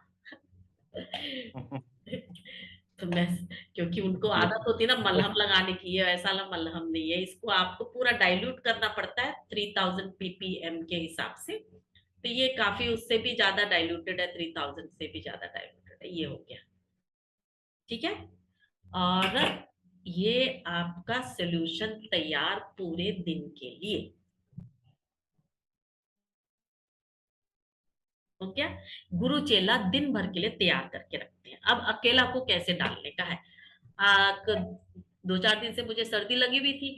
तो मैं, क्योंकि उनको आदत होती है ना मलहम लगाने की, ये वैसा मलहम नहीं है, इसको आपको पूरा डाइल्यूट करना पड़ता है 3000 ppm के हिसाब से। तो ये काफी उससे भी ज्यादा डाइल्यूटेड है, 3000 से भी ज्यादा डाइल्यूटेड है। ये हो गया, ठीक है। और ये आपका सोल्यूशन तैयार पूरे दिन के लिए हो गया। गुरु चेला दिन भर के लिए तैयार करके रखते हैं। अब अकेला को कैसे डालने का है। 2-4 दिन से मुझे सर्दी लगी हुई थी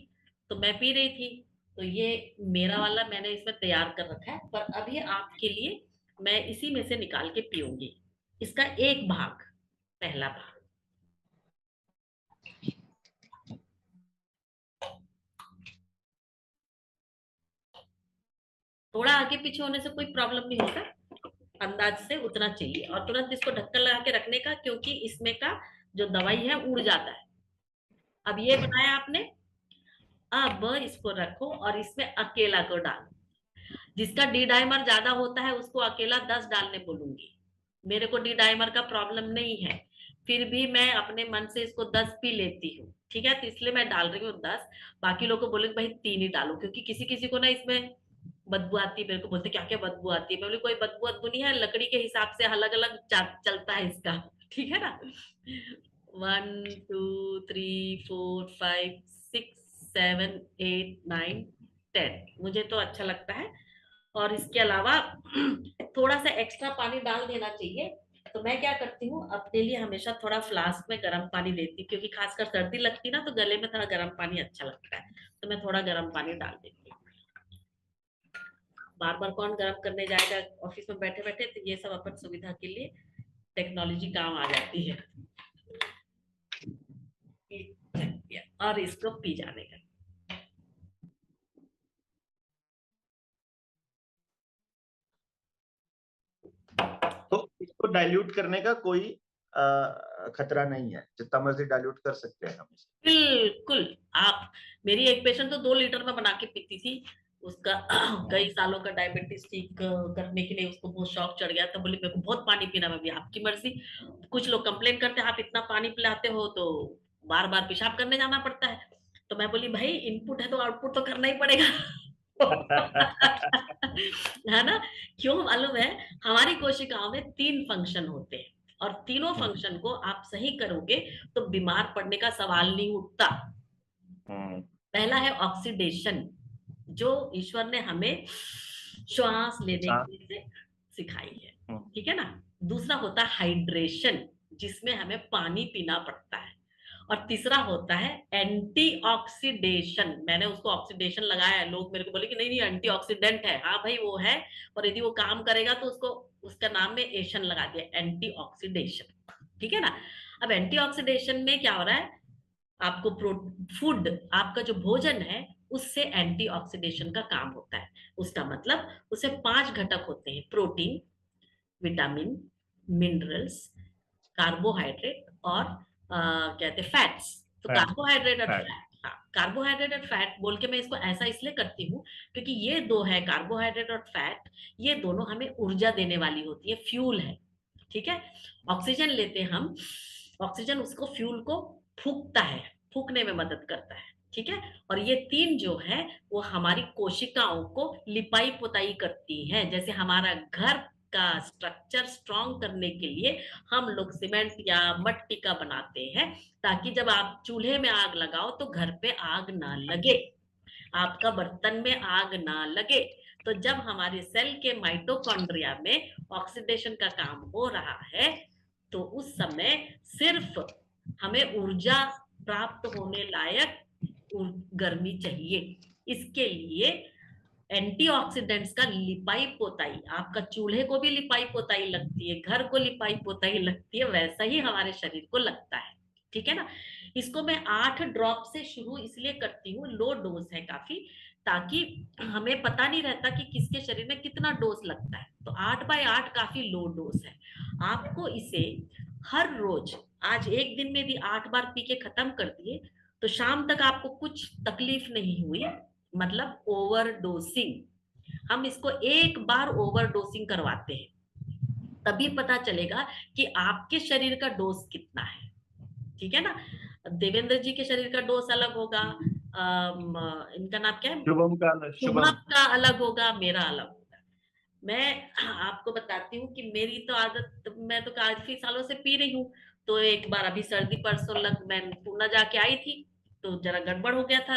तो मैं पी रही थी, तो ये मेरा वाला मैंने इसमें तैयार कर रखा है, पर अभी आपके लिए मैं इसी में से निकाल के पीऊंगी। इसका एक भाग, पहला भाग। थोड़ा आगे पीछे होने से कोई प्रॉब्लम नहीं होता, अंदाज से उतना चाहिए। और तुरंत इसको ढक्कन लगा के रखने का, क्योंकि इसमें का जो दवाई है उड़ जाता है। अब ये बनाया आपने, अब इसको रखो और इसमें अकेला को डालो। जिसका डी डाइमर ज्यादा होता है उसको अकेला 10 डालने बोलूंगी। मेरे को डी डाइमर का प्रॉब्लम नहीं है, फिर भी मैं अपने मन से इसको 10 पी लेती हूँ, ठीक है। तो इसलिए मैं डाल रही हूँ 10। बाकी लोगों को बोलेंगे भाई 3 ही डालो, क्योंकि किसी किसी को ना इसमें बदबू आती है। मेरे को बोलते क्या क्या बदबू आती है, मैं बोली कोई बदबू अदबू नहीं है, लकड़ी के हिसाब से अलग अलग चलता है इसका, ठीक है ना। 1 2 3 4 5 6 7 8 9 10 मुझे तो अच्छा लगता है। और इसके अलावा थोड़ा सा एक्स्ट्रा पानी डाल देना चाहिए। तो मैं क्या करती हूँ, अपने लिए हमेशा थोड़ा फ्लास्क में गर्म पानी लेती हूँ, क्योंकि खासकर सर्दी लगती है ना, तो गले में थोड़ा गर्म पानी अच्छा लगता है, तो मैं थोड़ा गर्म पानी डाल देती हूँ। बार बार कौन गर्म करने जाएगा ऑफिस में बैठे बैठे, तो ये सब अपन सुविधा के लिए टेक्नोलॉजी काम आ जाती है। और इसको पी जाने का। तो इसको डाइल्यूट करने का कोई खतरा नहीं है, जितना मर्जी डाइल्यूट कर सकते हैं हम इसे। बिल्कुल। आप, मेरी एक पेशेंट तो 2 लीटर में बना के पीती थी, उसका कई सालों का डायबिटीज ठीक करने के लिए उसको बहुत शौक चढ़ गया था। बोली मेरे को बहुत पानी पीना। मैं भी आपकी मर्जी। कुछ लोग कंप्लेन करते हैं आप इतना पानी पिलाते हो तो बार बार पेशाब करने जाना पड़ता है। तो मैं बोली भाई इनपुट है तो आउटपुट तो करना ही पड़ेगा। है ना। क्यों मालूम है, हमारी कोशिकाओं में 3 फंक्शन होते हैं, और तीनों फंक्शन को आप सही करोगे तो बीमार पड़ने का सवाल नहीं उठता। पहला है ऑक्सीडेशन, जो ईश्वर ने हमें श्वास लेने के लिए सिखाई है, ठीक है ना। दूसरा होता है हाइड्रेशन, जिसमें हमें पानी पीना पड़ता है। और तीसरा होता है एंटीऑक्सीडेशन। मैंने उसको ऑक्सीडेशन लगाया है, लोग मेरे को बोले कि नहीं नहीं एंटीऑक्सीडेंट है। हाँ भाई वो है, और यदि वो काम करेगा तो उसको उसका नाम में एशन लगा दिया, एंटीऑक्सीडेशन, ठीक है ना। अब एंटीऑक्सीडेशन में क्या हो रहा है, आपको फूड, आपका जो भोजन है उससे एंटीऑक्सीडेशन का काम होता है। उसका मतलब उससे 5 घटक होते हैं, प्रोटीन, विटामिन, मिनरल्स, कार्बोहाइड्रेट और कहते हैं फैट्स। तो फैट कार्बोहाइड्रेट और फैट फैट, हाँ, कार्बोहाइड्रेट और फैट बोल के मैं इसको ऐसा इसलिए करती हूँ क्योंकि ये दो है, कार्बोहाइड्रेट और फैट, ये दोनों हमें ऊर्जा देने वाली होती है, फ्यूल है। ठीक है, ऑक्सीजन लेते हैं हम, ऑक्सीजन उसको फ्यूल को फूकता है, फूकने में मदद करता है। ठीक है, और ये तीन जो है वो हमारी कोशिकाओं को लिपाई पुताई करती है। जैसे हमारा घर का स्ट्रक्चर स्ट्रॉन्ग करने के लिए हम लोग सीमेंट या मट्टी का बनाते हैं, ताकि जब आप चूल्हे में आग लगाओ तो घर पे आग ना लगे, आपका बर्तन में आग ना लगे। तो जब हमारे सेल के माइटोकॉन्ड्रिया में ऑक्सीडेशन का काम हो रहा है, तो उस समय सिर्फ हमें ऊर्जा प्राप्त होने लायक गर्मी चाहिए। इसके लिए एंटीऑक्सीडेंट्स का लिपाई पोताई, आपका चूल्हे को भी लिपाई पोताई लगती है, घर को लिपाई पोताई लगती है, वैसा ही हमारे शरीर को लगता है। ठीक है ना। इसको मैं 8 ड्रॉप से शुरू इसलिए करती हूँ, लो डोज है काफी, ताकि हमें पता नहीं रहता कि किसके शरीर में कितना डोज लगता है। तो 8/8 काफी लो डोज है। आपको इसे हर रोज, आज एक दिन में भी 8 बार पी के खत्म कर दिए तो शाम तक आपको कुछ तकलीफ नहीं हुई, मतलब ओवरडोसिंग। हम इसको एक बार ओवरडोसिंग करवाते हैं, तभी पता चलेगा कि आपके शरीर का डोज कितना है। ठीक है ना। देवेंद्र जी के शरीर का डोज अलग होगा, इनका नाम क्या है, शुभम का शुभम शुभम का अलग होगा, मेरा अलग होगा। मैं आपको बताती हूँ कि मेरी तो आदत, मैं तो काफी सालों से पी रही हूँ। तो एक बार अभी सर्दी परसों लग मैं पूना जाके आई थी, तो जरा गड़बड़ हो गया था।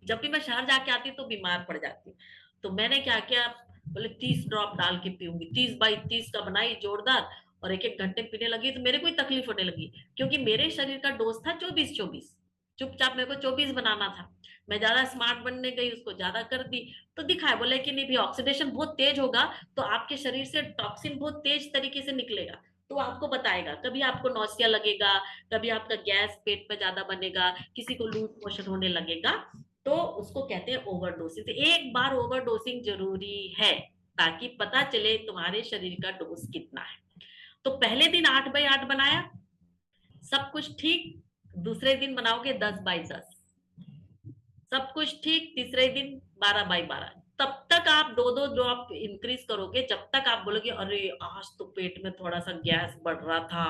जब भी मैं शहर जाके आती हूँ तो बीमार पड़ जाती हूँ। तो मैंने क्या किया, बोले 30 ड्रॉप डाल के पीऊंगी, 30/30 का बनाई जोरदार, और एक एक घंटे पीने लगी तो मेरे को ही तकलीफ होने लगी, क्योंकि मेरे शरीर का डोज था 24-24। चुपचाप मेरे को 24 बनाना था। मैं ज्यादा स्मार्ट बनने गई, उसको ज्यादा कर दी। तो दिखाए बोले कि नहीं भी ऑक्सीडेशन बहुत तेज होगा, तो आपके शरीर से टॉक्सिन बहुत तेज तरीके से निकलेगा, तो आपको बताएगा, कभी आपको नौसिया लगेगा, कभी आपका गैस पेट में ज्यादा बनेगा, किसी को लूज मोशन होने लगेगा। तो उसको कहते हैं ओवरडोसिंग। तो एक बार ओवरडोसिंग जरूरी है, ताकि पता चले तुम्हारे शरीर का डोज कितना है। तो पहले दिन 8/8 बनाया, सब कुछ ठीक। दूसरे दिन बनाओगे 10/10, सब कुछ ठीक। तीसरे दिन 12/12। तब तक आप 2-2 ड्रॉप इंक्रीज करोगे, जब तक आप बोलोगे अरे आज तो पेट में थोड़ा सा गैस बढ़ रहा था,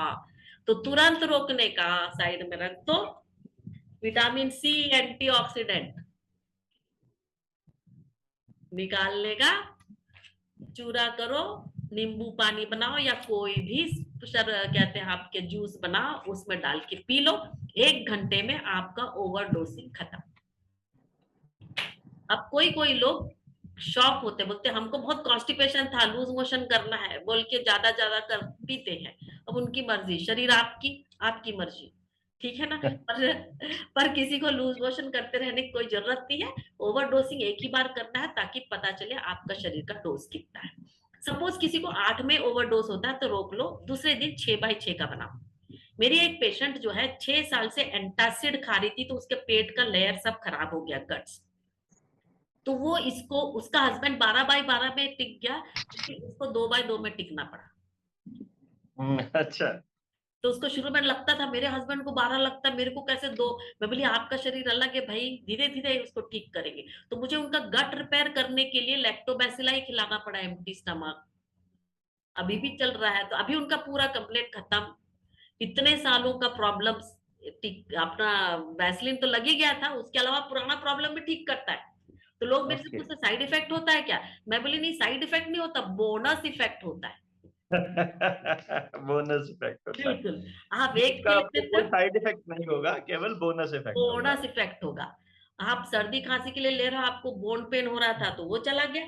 तो तुरंत रोकने का, साइड में रख दो। विटामिन सी एंटीऑक्सीडेंट, निकालने का, चूरा करो, नींबू पानी बनाओ या कोई भी कहते हैं आपके जूस बनाओ, उसमें डाल के पी लो। 1 घंटे में आपका ओवरडोसिंग खत्म। अब कोई कोई लोग शॉक होते, बोलते हमको बहुत कॉन्स्टिपेशन था, लूज मोशन करना है बोल के ज्यादा ज्यादा कर पीते हैं। अब उनकी मर्जी, शरीर आपकी, आपकी मर्जी। ठीक है ना। पर किसी को लूज मोशन करते रहने की कोई जरूरत नहीं है। ओवरडोसिंग एक ही बार करना है, ताकि पता चले आपका शरीर का डोज कितना है। सपोज किसी को 8 में ओवरडोज होता है तो रोक लो, दूसरे दिन 6/6 का बनाओ। मेरी एक पेशेंट जो है 6 साल से एंटासिड खा रही थी, तो उसके पेट का लेयर सब खराब हो गया, गट्स। तो वो इसको, उसका हस्बैंड 12/12 में टिक गया, लेकिन उसको 2/2 में टिकना पड़ा। अच्छा। तो उसको शुरू में लगता था मेरे हस्बैंड को 12 लगता है, मेरे को कैसे 2। मैं बोली आपका शरीर अलग है भाई, धीरे धीरे उसको ठीक करेंगे। तो मुझे उनका गट रिपेयर करने के लिए लैक्टोबैसिलाई खिलाना पड़ा, एम्प्टी स्टमक। अभी भी चल रहा है, तो अभी उनका पूरा कंप्लीट खत्म। इतने सालों का प्रॉब्लम, अपना वैसलीन तो लग ही गया था, उसके अलावा पुराना प्रॉब्लम भी ठीक करता है। तो लोग मेरे से ओके। पूछते साइड इफेक्ट होता है क्या, मैं बोली नहीं, साइड इफेक्ट नहीं होता, बोनस इफेक्ट होता है। बोनस इफेक्ट होता है। बिल्कुल। आप एक इसका पिल आपको लेते कोई हो, साइड इफेक्ट नहीं होगा, केवल बोनस इफेक्ट होगा। बोनस इफेक्ट होगा। आप सर्दी खांसी के लिए ले रहे हो, आपको बोन पेन हो रहा था तो वो चला गया।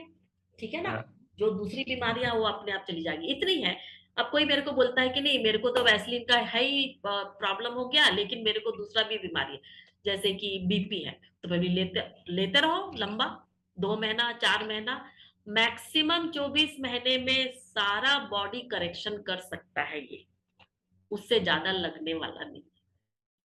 ठीक है ना। हाँ। जो दूसरी बीमारियां वो अपने आप चली जाएगी, इतनी है। अब कोई मेरे को बोलता है कि नहीं मेरे को तो वैसलीन का है ही प्रॉब्लम हो गया, लेकिन मेरे को दूसरा भी बीमारी है, जैसे कि बीपी है, तो भाई लेते लेते रहो लंबा, 2 महीना 4 महीना, मैक्सिमम 24 महीने में सारा बॉडी करेक्शन कर सकता है ये, उससे ज्यादा लगने वाला नहीं।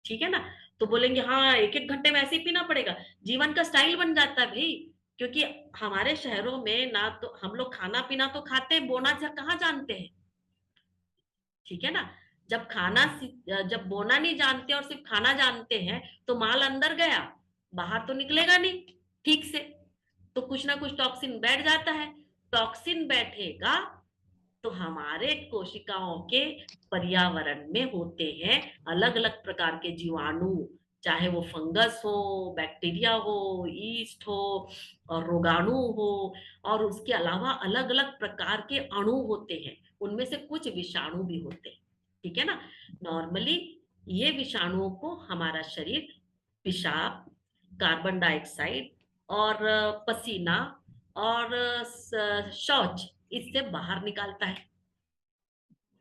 ठीक है ना। तो बोलेंगे हाँ 1-1 घंटे में ऐसे ही पीना पड़ेगा। जीवन का स्टाइल बन जाता है भाई, क्योंकि हमारे शहरों में ना तो हम लोग खाना पीना तो खाते हैं, बोना कहाँ जानते हैं, ठीक है ना। जब बोना नहीं जानते और सिर्फ खाना जानते हैं तो माल अंदर गया, बाहर तो निकलेगा नहीं ठीक से, तो कुछ ना कुछ टॉक्सिन बैठ जाता है। टॉक्सिन बैठेगा तो हमारे कोशिकाओं के पर्यावरण में होते हैं अलग अलग प्रकार के जीवाणु, चाहे वो फंगस हो, बैक्टीरिया हो, ईस्ट हो और रोगाणु हो, और उसके अलावा अलग अलग प्रकार के अणु होते हैं, उनमें से कुछ विषाणु भी होते हैं, ठीक है ना। नॉर्मली ये विषाणुओं को हमारा शरीर पेशाब, कार्बन डाइऑक्साइड और पसीना और शौच इससे बाहर निकालता है।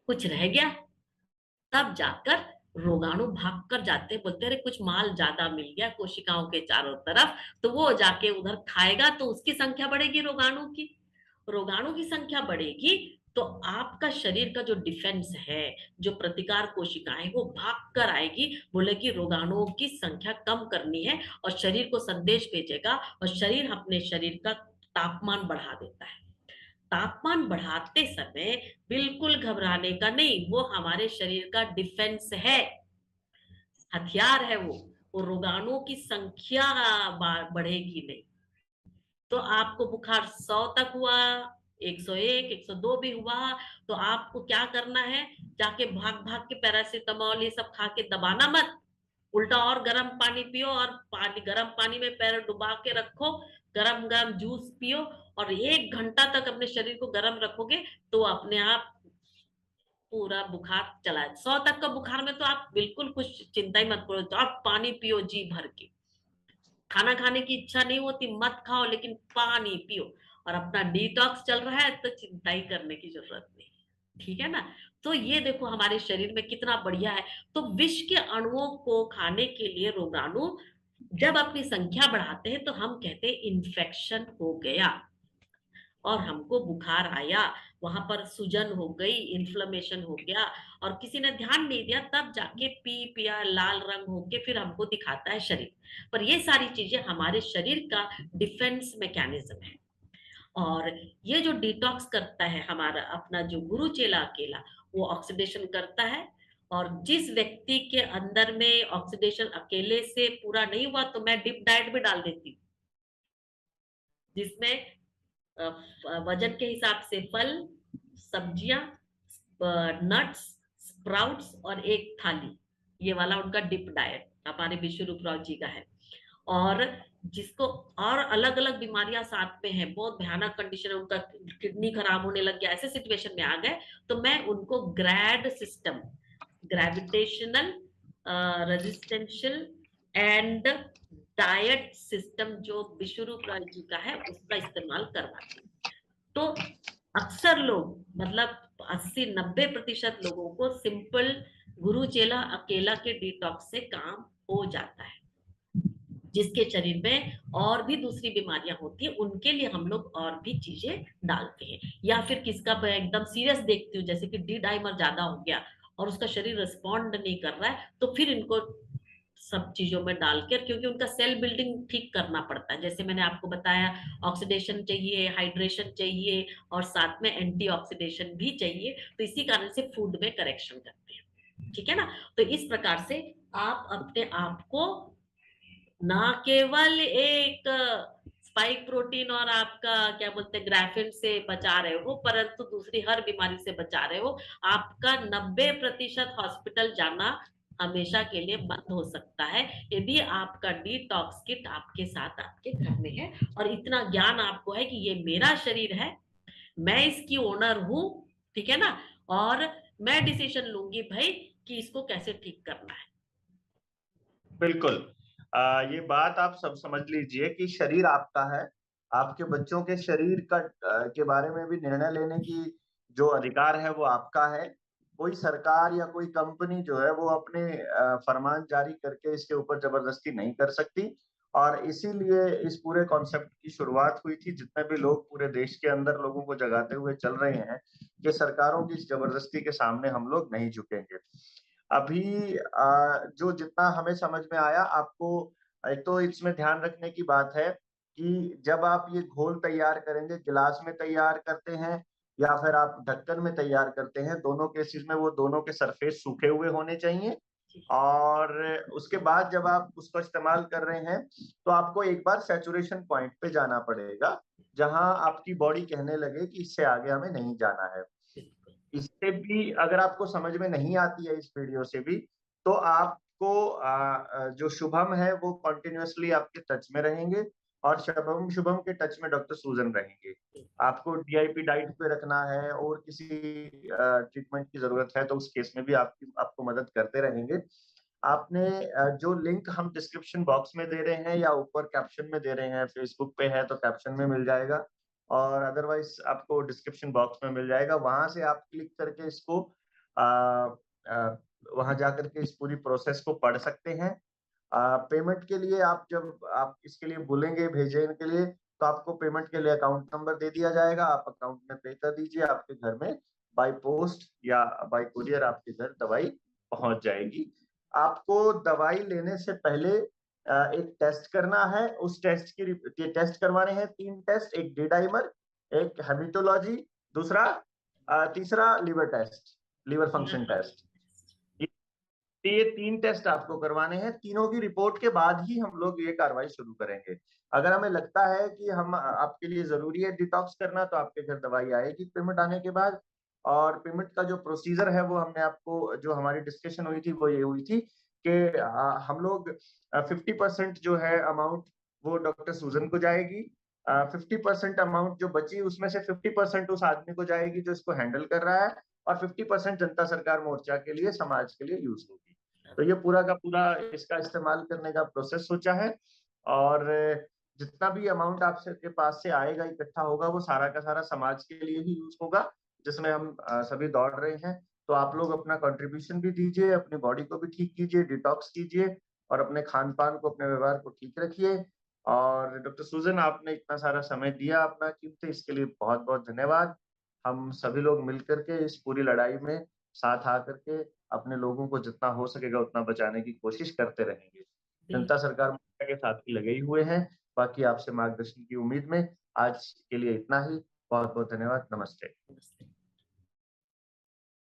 कुछ रह गया तब जाकर रोगाणु भाग कर जाते, बोलते अरे कुछ माल ज्यादा मिल गया कोशिकाओं के चारों तरफ, तो वो जाके उधर खाएगा तो उसकी संख्या बढ़ेगी, रोगाणु की संख्या बढ़ेगी तो आपका शरीर का जो डिफेंस है, जो प्रतिकार कोशिकाएं, वो भाग कर आएगी, बोलेगी रोगाणुओं की संख्या कम करनी है, और शरीर को संदेश भेजेगा, और शरीर अपने शरीर का तापमान बढ़ा देता है। तापमान बढ़ाते समय बिल्कुल घबराने का नहीं, वो हमारे शरीर का डिफेंस है, हथियार है वो रोगाणुओं की संख्या बढ़ेगी नहीं। तो आपको बुखार 100 तक हुआ, 101, 102 भी हुआ, तो आपको क्या करना है, जाके भाग भाग के पैरासीटामोल ये सब खा के दबाना मत, उल्टा और गर्म पानी पियो, और गर्म पानी में पैर डुबा के रखो, गरम गरम जूस पियो, और 1 घंटा तक अपने शरीर को गर्म रखोगे तो अपने आप पूरा बुखार चला है। 100 तक का बुखार में तो आप बिल्कुल कुछ चिंता ही मत करो, तो आप पानी पियो जी भर के, खाना खाने की इच्छा नहीं होती मत खाओ, लेकिन पानी पियो, और अपना डिटॉक्स चल रहा है तो चिंता ही करने की जरूरत नहीं, ठीक है ना। तो ये देखो हमारे शरीर में कितना बढ़िया है। तो विष के अणुओं को खाने के लिए रोगाणु जब अपनी संख्या बढ़ाते हैं तो हम कहते हैं इन्फेक्शन हो गया, और हमको बुखार आया, वहां पर सूजन हो गई, इन्फ्लेमेशन हो गया, और किसी ने ध्यान नहीं दिया, तब जाके पी पिया लाल रंग होके फिर हमको दिखाता है शरीर। पर ये सारी चीजें हमारे शरीर का डिफेंस मैकेनिज्म है। और ये जो डिटॉक्स करता है हमारा अपना जो गुरु चेला अकेला, वो ऑक्सीडेशन करता है, और जिस व्यक्ति के अंदर में ऑक्सीडेशन अकेले से पूरा नहीं हुआ तो मैं डिप डाइट भी डाल देती हूँ, जिसमें वजन के हिसाब से फल, सब्जियां, नट्स, स्प्राउट्स और एक थाली, ये वाला उनका डिप डाइट हमारे विश्व रूप राव जी का है। और जिसको और अलग अलग बीमारियां साथ में है, बहुत भयानक कंडीशन है, उनका किडनी खराब होने लग गया, ऐसे सिचुएशन में आ गए, तो मैं उनको ग्रैड system, gravitational residential and diet system जो विश्वरूप राय जी का है उसका इस्तेमाल करवाते हैं। तो अक्सर लोग मतलब 80-90% लोगों को सिंपल गुरु चेला अकेला के डिटॉक्स से काम हो जाता है। जिसके शरीर में और भी दूसरी बीमारियां होती है उनके लिए हम लोग और भी चीजें डालते हैं, या फिर किसका मैं एकदम सीरियस देखती हूँ जैसे कि डी डाइमर ज्यादा हो गया और उसका शरीर रिस्पॉन्ड नहीं कर रहा है, तो फिर इनको सब चीजों में डालकर, क्योंकि उनका सेल बिल्डिंग ठीक करना पड़ता है, जैसे मैंने आपको बताया ऑक्सीडेशन चाहिए, हाइड्रेशन चाहिए, और साथ में एंटीऑक्सीडेशन भी चाहिए, तो इसी कारण से फूड में करेक्शन करते हैं, ठीक है ना। तो इस प्रकार से आप अपने आप को ना केवल एक स्पाइक प्रोटीन और आपका क्या बोलते हैं ग्राफिन से बचा रहे हो, परंतु दूसरी हर बीमारी से बचा रहे हो। आपका 90% हॉस्पिटल जाना हमेशा के लिए बंद हो सकता है यदि आपका डिटॉक्स किट आपके साथ आपके घर में है, और इतना ज्ञान आपको है कि ये मेरा शरीर है, मैं इसकी ओनर हूं, ठीक है ना, और मैं डिसीजन लूंगी भाई कि इसको कैसे ठीक करना है। बिल्कुल। ये बात आप सब समझ लीजिए कि शरीर आपका है, आपके बच्चों के शरीर का के बारे में भी निर्णय लेने की जो अधिकार है वो आपका है। कोई सरकार या कोई कंपनी जो है वो अपने फरमान जारी करके इसके ऊपर जबरदस्ती नहीं कर सकती, और इसीलिए इस पूरे कॉन्सेप्ट की शुरुआत हुई थी। जितने भी लोग पूरे देश के अंदर लोगों को जगाते हुए चल रहे हैं कि सरकारों की इस जबरदस्ती के सामने हम लोग नहीं झुकेंगे। अभी जो जितना हमें समझ में आया, आपको एक तो इसमें ध्यान रखने की बात है कि जब आप ये घोल तैयार करेंगे, गिलास में तैयार करते हैं या फिर आप ढक्कन में तैयार करते हैं, दोनों केसेस में वो दोनों के सरफेस सूखे हुए होने चाहिए। और उसके बाद जब आप उसको इस्तेमाल कर रहे हैं, तो आपको एक बार सैचुरेशन पॉइंट पे जाना पड़ेगा, जहाँ आपकी बॉडी कहने लगे कि इससे आगे हमें नहीं जाना है। इससे भी अगर आपको समझ में नहीं आती है इस वीडियो से भी, तो आपको जो शुभम है वो कंटिन्यूअसली आपके टच में रहेंगे और शुभम के टच में डॉक्टर सूजन रहेंगे। आपको डीआईपी डाइट पे रखना है और किसी ट्रीटमेंट की जरूरत है तो उस केस में भी आपको मदद करते रहेंगे। आपने जो लिंक हम डिस्क्रिप्शन बॉक्स में दे रहे हैं या ऊपर कैप्शन में दे रहे हैं, फेसबुक पे है तो कैप्शन में मिल जाएगा और अदरवाइज आपको डिस्क्रिप्शन बॉक्स में मिल जाएगा। वहां से आप क्लिक करके इसको वहां जाकर के इस पूरी प्रोसेस को पढ़ सकते हैं। पेमेंट के लिए आप जब आप इसके लिए बोलेंगे भेजें इनके लिए, तो आपको पेमेंट के लिए अकाउंट नंबर दे दिया जाएगा, आप अकाउंट में पे कर दीजिए, आपके घर में बाय पोस्ट या बाय कुरियर आपके घर दवाई पहुंच जाएगी। आपको दवाई लेने से पहले एक टेस्ट करना है। उस टेस्ट की टेस्ट करवाने हैं 3 टेस्ट, एक डी डाइमर, एक हेमेटोलॉजी, दूसरा तीसरा liver test, liver function test. ये 3 टेस्ट आपको करवाने हैं। तीनों की रिपोर्ट के बाद ही हम लोग ये कार्रवाई शुरू करेंगे। अगर हमें लगता है कि हम आपके लिए जरूरी है डिटॉक्स करना, तो आपके घर दवाई आएगी पेमेंट आने के बाद। और पेमेंट का जो प्रोसीजर है वो हमने आपको, जो हमारी डिस्कशन हुई थी वो ये हुई थी कि हम लोग 50% जो है अमाउंट वो डॉक्टर सूजन को जाएगी, 50% अमाउंट जो बची उसमें से 50% उस आदमी को जाएगी जो इसको हैंडल कर रहा है और 50% जनता सरकार मोर्चा के लिए, समाज के लिए यूज होगी। तो ये पूरा का पूरा इसका इस्तेमाल करने का प्रोसेस सोचा है। और जितना भी अमाउंट आपसे के पास से आएगा, इकट्ठा होगा, वो सारा का सारा समाज के लिए ही यूज होगा, जिसमें हम सभी दौड़ रहे हैं। तो आप लोग अपना कंट्रीब्यूशन भी दीजिए, अपनी बॉडी को भी ठीक कीजिए, डिटॉक्स कीजिए और अपने खान पान को, अपने व्यवहार को ठीक रखिए। और डॉक्टर सूजन, आपने इतना सारा समय दिया अपना कीमती, इसके लिए बहुत बहुत धन्यवाद। हम सभी लोग मिलकर के इस पूरी लड़ाई में साथ आकर के अपने लोगों को जितना हो सकेगा उतना बचाने की कोशिश करते रहेंगे। जनता सरकार मोर्चा के साथ ही लगे ही हुए हैं। बाकी आपसे मार्गदर्शन की उम्मीद में आज के लिए इतना ही। बहुत बहुत धन्यवाद। नमस्ते।